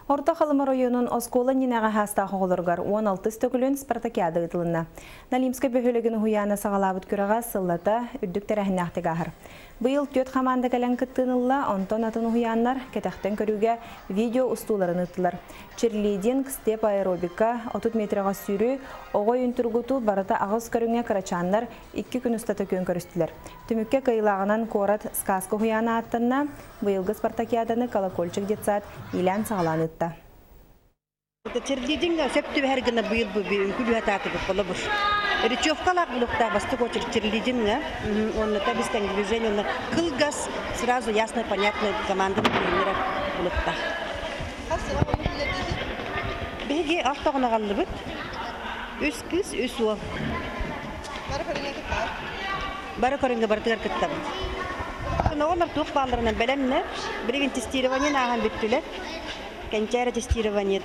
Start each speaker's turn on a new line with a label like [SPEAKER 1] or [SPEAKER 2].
[SPEAKER 1] Орта Халыма районун Оскола нинага хаста хоголоргар 16 төгүлүн Спартакиада ытылына. Налимска бөхөлөгүн хуяна сагалабыт күрага сыллата үрдүктер ахинахтыгахыр. Быйыл төт команда калан кыттынылла онтон атын хуяннар кетахтен көрүүгө видео устууларын ыттылар. Черлидинг, степ аэробика, 30 метрга сүйрүү, огой үнтүргуту барата агыс көрүнгө карачаннар 2 күн устата көн көрүстүлөр. Түмүккө кыйлагынан корат сказка хуяна аттанна быйылгы Спартакиаданы колокольчик детсат Илян сагаланы ытта.
[SPEAKER 2] Черлидинг сөптү бергене быйыл бу күлү ататы болобур. Речевкалак булукта басты кочер черлидинг, он табистен движение, он кылгас сразу ясно понятно команда тренера булукта. Беги алтагына калдыбыт. Үс кыз, үс ол. Бары көрүнгө бартыгар кыттабыт. Олар тук балдарынан белемне, бирген тестирование наган бүттүлөр. Кенчара тестирование